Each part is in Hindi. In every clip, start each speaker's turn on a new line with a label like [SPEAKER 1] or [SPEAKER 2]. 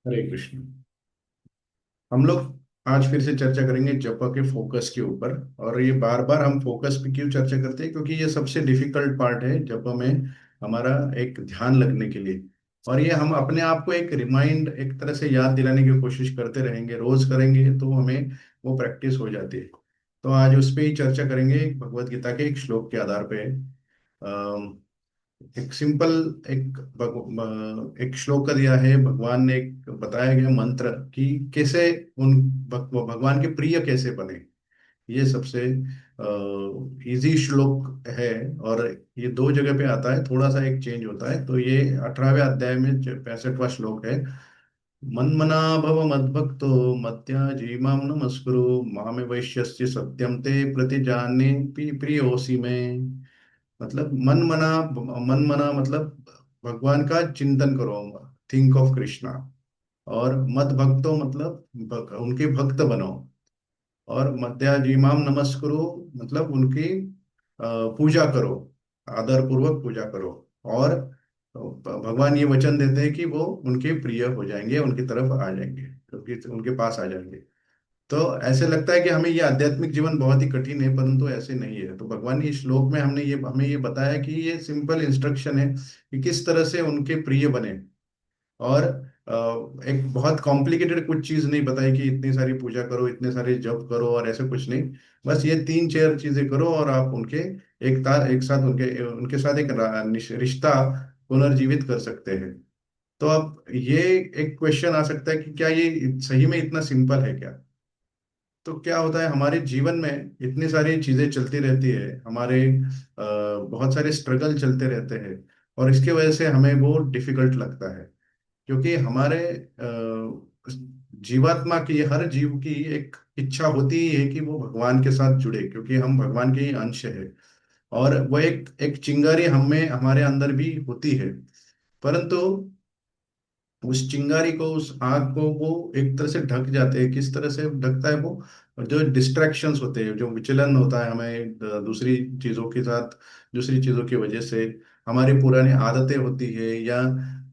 [SPEAKER 1] हरे कृष्ण। हम लोग आज फिर से चर्चा करेंगे जप के फोकस के ऊपर। और ये बार बार हम फोकस पे क्यों चर्चा करते हैं, क्योंकि ये सबसे डिफिकल्ट पार्ट है जप में, हमारा एक ध्यान लगने के लिए। और ये हम अपने आप को एक रिमाइंड, एक तरह से याद दिलाने की कोशिश करते रहेंगे, रोज करेंगे तो हमें वो प्रैक्टिस हो जाती है। तो आज उस पे ही चर्चा करेंगे, भगवत गीता के एक श्लोक के आधार पे। एक सिंपल, एक श्लोक का दिया है भगवान ने, एक बताया गया मंत्र कि कैसे उन भगवान के प्रिय कैसे बने। ये सबसे इजी श्लोक है। और ये दो जगह पे आता है, थोड़ा सा एक चेंज होता है। तो ये 18वें अध्याय में 65वां श्लोक है। मन्मना भव मद्भक्तो मत्याजी माम नमस्कुरु मामे वैश्यस्य सत्यम ते प्रतिजाने प्रियोसी में। मतलब मन मना मतलब भगवान का चिंतन करो, थिंक ऑफ कृष्णा। और मत भक्तो मतलब उनके भक्त बनो। और मध्याजीमाम नमस्कुरु मतलब उनकी पूजा करो, आदर पूर्वक पूजा करो। और भगवान ये वचन देते हैं कि वो उनके प्रिय हो जाएंगे, उनकी तरफ आ जाएंगे, क्योंकि उनके पास आ जाएंगे। तो ऐसे लगता है कि हमें ये आध्यात्मिक जीवन बहुत ही कठिन है, परंतु ऐसे नहीं है। तो भगवान ने इस श्लोक में हमें ये बताया कि ये सिंपल इंस्ट्रक्शन है कि किस तरह से उनके प्रिय बने। और एक बहुत कॉम्प्लिकेटेड कुछ चीज नहीं बताई कि इतनी सारी पूजा करो, इतने सारे जप करो और ऐसे कुछ नहीं। बस ये तीन चार चीजें करो और आप उनके एक साथ उनके उनके साथ एक रिश्ता पुनर्जीवित कर सकते हैं। तो अब ये एक क्वेश्चन आ सकता है कि क्या ये सही में इतना सिंपल है क्या? तो क्या होता है हमारे जीवन में, इतनी सारी चीजें चलती रहती है, हमारे बहुत सारे स्ट्रगल चलते रहते हैं। और इसकी वजह से हमें वो डिफिकल्ट लगता है, क्योंकि हमारे जीवात्मा की, हर जीव की एक इच्छा होती ही है कि वो भगवान के साथ जुड़े, क्योंकि हम भगवान के ही अंश है। और वो एक एक चिंगारी हमें, हमारे अंदर भी होती है। परंतु उस चिंगारी को, उस आग को वो एक तरह से ढक जाते हैं। किस तरह से ढकता है वो? जो डिस्ट्रैक्शंस होते हैं, जो विचलन होता है हमें दूसरी चीजों के साथ, दूसरी चीजों की वजह से, हमारी पुरानी आदतें होती है, या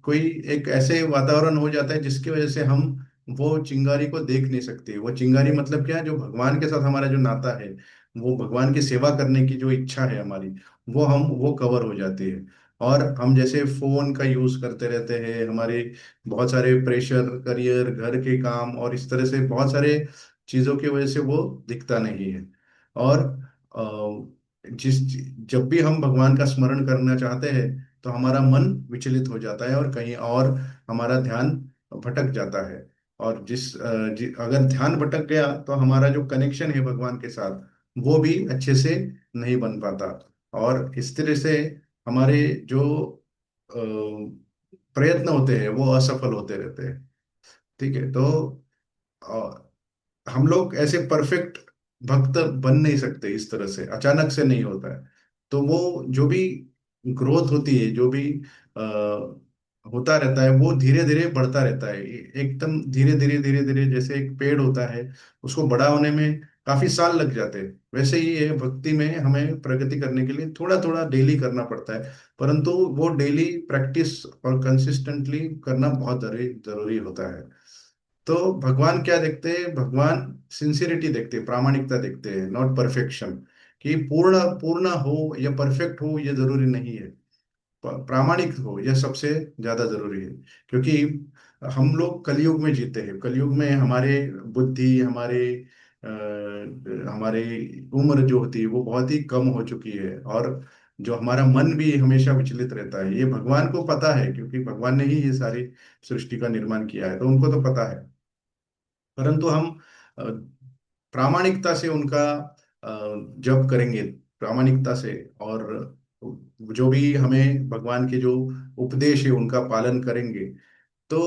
[SPEAKER 1] कोई एक ऐसे वातावरण हो जाता है जिसकी वजह से हम वो चिंगारी को देख नहीं सकते। वो चिंगारी मतलब क्या? जो भगवान के साथ हमारा जो नाता है, वो भगवान की सेवा करने की जो इच्छा है हमारी, वो कवर हो जाती है। और हम जैसे फोन का यूज करते रहते हैं, हमारे बहुत सारे प्रेशर, करियर, घर के काम और इस तरह से बहुत सारे चीजों की वजह से वो दिखता नहीं है। और जिस जब भी हम भगवान का स्मरण करना चाहते हैं, तो हमारा मन विचलित हो जाता है और कहीं और हमारा ध्यान भटक जाता है। और अगर ध्यान भटक गया तो हमारा जो कनेक्शन है भगवान के साथ, वो भी अच्छे से नहीं बन पाता। और इस तरह से हमारे जो प्रयत्न होते हैं वो असफल होते रहते हैं। ठीक है। तो हम लोग ऐसे परफेक्ट भक्त बन नहीं सकते, इस तरह से अचानक से नहीं होता है। तो वो जो भी ग्रोथ होती है, जो भी आ, होता रहता है, वो धीरे धीरे बढ़ता रहता है। एकदम धीरे धीरे धीरे धीरे, जैसे एक पेड़ होता है, उसको बड़ा होने में काफी साल लग जाते हैं, वैसे ही ये भक्ति में हमें प्रगति करने के लिए थोड़ा थोड़ा डेली करना पड़ता है। परंतु वो डेली प्रैक्टिस और कंसिस्टेंटली करना बहुत जरूरी जरूरी होता है। तो भगवान क्या देखते हैं? भगवान सिंसियरिटी देखते हैं, प्रामाणिकता देखते हैं, नॉट परफेक्शन। कि पूर्ण पूर्ण हो या परफेक्ट हो ये जरूरी नहीं है, प्रामाणिक हो यह सबसे ज्यादा जरूरी है। क्योंकि हम लोग कलयुग में जीते हैं। कलयुग में हमारे बुद्धि, हमारे उम्र जो होती है वो बहुत ही कम हो चुकी है। और जो हमारा मन भी हमेशा विचलित रहता है, ये भगवान को पता है, क्योंकि भगवान ने ही ये सारी सृष्टि का निर्माण किया है, तो उनको तो पता है। परंतु हम अ, प्रामाणिकता से उनका जप करेंगे, प्रामाणिकता से। और जो भी हमें भगवान के जो उपदेश है उनका पालन करेंगे, तो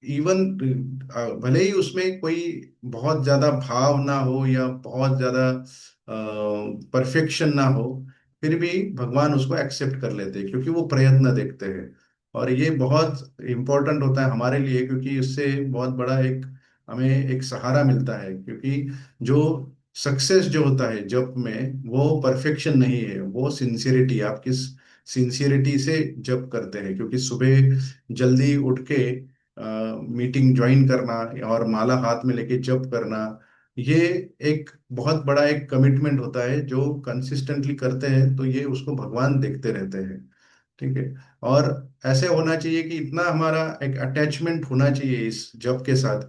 [SPEAKER 1] इवन भले ही उसमें कोई बहुत ज्यादा भाव ना हो या बहुत ज्यादा परफेक्शन ना हो, फिर भी भगवान उसको एक्सेप्ट कर लेते हैं, क्योंकि वो प्रयत्न देखते हैं। और ये बहुत इम्पोर्टेंट होता है हमारे लिए, क्योंकि इससे बहुत बड़ा एक हमें एक सहारा मिलता है। क्योंकि जो सक्सेस जो होता है जब में, वो परफेक्शन नहीं है, वो सिंसियरिटी, आप किस सिंसियरिटी से जब करते हैं। क्योंकि सुबह जल्दी उठ के मीटिंग ज्वाइन करना और माला हाथ में लेके जप करना, ये एक बहुत बड़ा एक कमिटमेंट होता है। जो कंसिस्टेंटली करते हैं तो ये उसको भगवान देखते रहते हैं। ठीक है। और ऐसे होना चाहिए कि इतना हमारा एक अटैचमेंट होना चाहिए इस जप के साथ,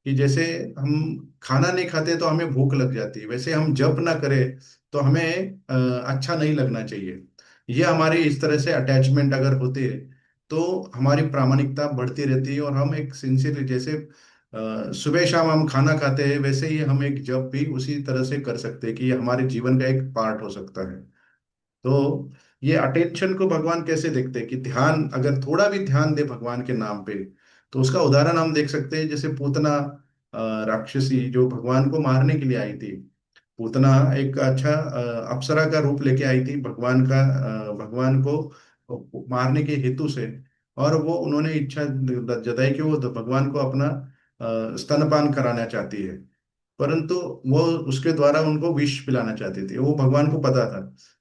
[SPEAKER 1] कि जैसे हम खाना नहीं खाते तो हमें भूख लग जाती है, वैसे हम जप ना करें तो हमें अच्छा नहीं लगना चाहिए। ये हमारी इस तरह से अटैचमेंट अगर होती है तो हमारी प्रामाणिकता बढ़ती रहती है, और हम एक सिंसियरली, जैसे सुबह शाम हम खाना खाते हैं, वैसे ही हम एक जप भी उसी तरह से कर सकते हैं कि ये हमारे जीवन का एक पार्ट हो सकता है। तो ये अटेंशन को भगवान कैसे देखते हैं कि ध्यान, अगर थोड़ा भी ध्यान दे भगवान के नाम पे, तो उसका उदाहरण हम देख सकते हैं। जैसे पूतना राक्षसी जो भगवान को मारने के लिए आई थी। पूतना एक अच्छा अप्सरा का रूप लेके आई थी भगवान का, भगवान को मारने के हेतु से। और वो उन्होंने इच्छा जताई कि वो भगवान को अपना स्तनपान कराना चाहती है। परंतु वो उसके द्वारा उनको विष पिलाना चाहती थी, वो भगवान को पता था।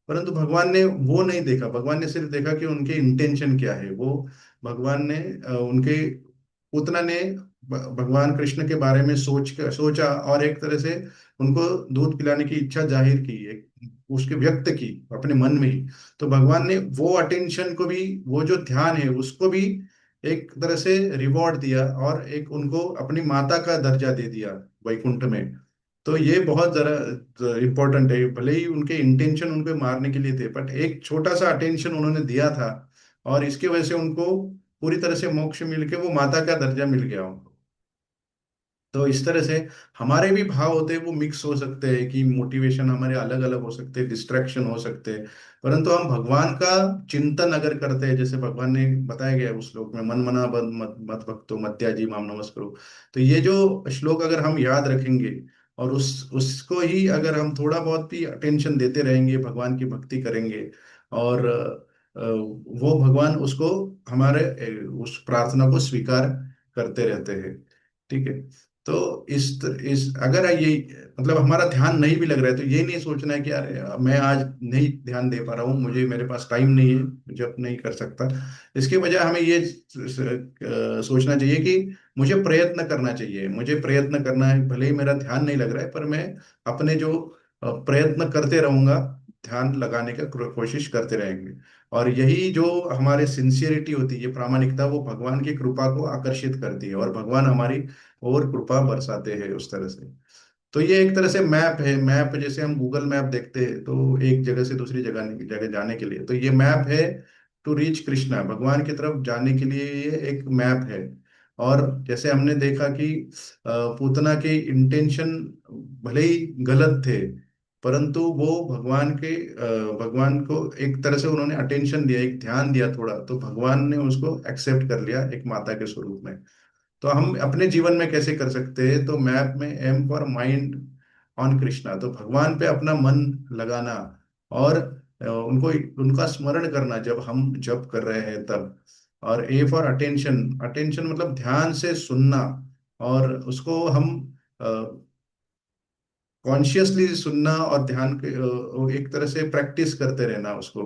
[SPEAKER 1] परंतु भगवान ने वो नहीं देखा, भगवान ने सिर्फ देखा कि उनके इंटेंशन क्या है। वो भगवान ने उनके पूतना ने भगवान कृष्ण के बारे में सोचा और एक तरह से उनको दूध पिलाने की इच्छा जाहिर की, एक उसके व्यक्त की अपने मन में ही। तो भगवान ने वो अटेंशन को भी, वो जो ध्यान है उसको भी एक तरह से रिवॉर्ड दिया, और एक उनको अपनी माता का दर्जा दे दिया वैकुंठ में। तो ये बहुत जरा इम्पोर्टेंट है। भले ही उनके इंटेंशन उनको मारने के लिए थे, बट एक छोटा सा अटेंशन उन्होंने दिया था, और इसकी वजह से उनको पूरी तरह से मोक्ष मिल के वो माता का दर्जा मिल गया उनको। तो इस तरह से हमारे भी भाव होते हैं, वो मिक्स हो सकते हैं कि मोटिवेशन हमारे अलग अलग हो सकते हैं, डिस्ट्रैक्शन हो सकते हैं। परंतु हम भगवान का चिंतन अगर करते हैं, जैसे भगवान ने बताया गया है उस श्लोक में, मन मना बद मत मत भक्तो मत्याजी माम नमस्करो। तो ये जो श्लोक अगर हम याद रखेंगे और उस उसको ही अगर हम थोड़ा बहुत भी अटेंशन देते रहेंगे, भगवान की भक्ति करेंगे, और वो भगवान उसको हमारे उस प्रार्थना को स्वीकार करते रहते हैं। ठीक है। तो इस अगर ये मतलब हमारा ध्यान नहीं भी लग रहा है, तो ये नहीं सोचना है कि यार मैं आज नहीं ध्यान दे पा रहा हूँ, मुझे मेरे पास टाइम नहीं है, जब नहीं कर सकता। इसके बजाय हमें ये सोचना चाहिए कि मुझे प्रयत्न करना चाहिए, मुझे प्रयत्न करना है। भले ही मेरा ध्यान नहीं लग रहा है, पर मैं अपने जो प्रयत्न करते रहूंगा, ध्यान लगाने का कोशिश करते रहेंगे। और यही जो हमारे सिंसियरिटी होती है, ये प्रामाणिकता, वो भगवान की कृपा को आकर्षित करती है, और भगवान हमारी और कृपा बरसाते हैं उस तरह से। तो ये एक तरह से मैप है। मैप जैसे हम गूगल मैप देखते हैं, तो एक जगह से दूसरी जगह जगह जाने के लिए, तो ये मैप है टू रीच कृष्णा, भगवान की तरफ जाने के लिए ये एक मैप है। और जैसे हमने देखा कि पूतना के इंटेंशन भले ही गलत थे, परंतु वो भगवान को एक तरह से उन्होंने अटेंशन दिया, एक ध्यान दिया थोड़ा, तो भगवान ने उसको एक्सेप्ट कर लिया एक माता के स्वरूप में। तो हम अपने जीवन में कैसे कर सकते हैं? तो मैप में M for mind on Krishna, तो भगवान पे अपना मन लगाना, और उनको उनका स्मरण करना जब हम जप कर रहे हैं तब। और ए फॉर अटेंशन, अटेंशन मतलब ध्यान से सुनना, और उसको हम कॉन्शियसली सुनना, और ध्यान के एक तरह से प्रैक्टिस करते रहना उसको।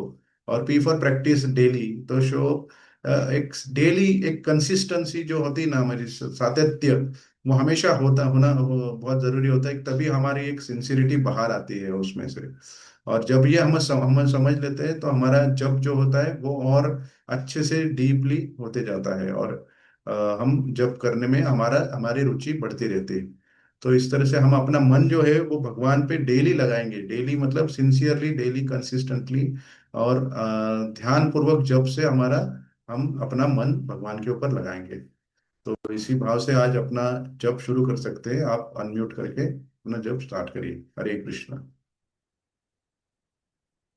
[SPEAKER 1] और पी फॉर प्रैक्टिस डेली, तो शो एक डेली एक कंसिस्टेंसी जो होती है ना, हमारी सातत्य, वो हमेशा बहुत जरूरी होता है। तभी हमारी एक सिंसिरिटी बाहर आती है उसमें से। और जब ये हम समझ लेते हैं, तो हमारा जब जो होता है वो और अच्छे से डीपली होते जाता है, और हम जब करने में हमारी रुचि बढ़ती रहती है। तो इस तरह से हम अपना मन जो है वो भगवान पे डेली लगाएंगे, डेली मतलब सिंसियरली, डेली कंसिस्टेंटली, और ध्यान पूर्वक जब से हमारा हम अपना मन भगवान के ऊपर लगाएंगे। तो इसी भाव से आज अपना जप शुरू कर सकते हैं। आप अनम्यूट करके अपना जप स्टार्ट करिए। हरे कृष्णा।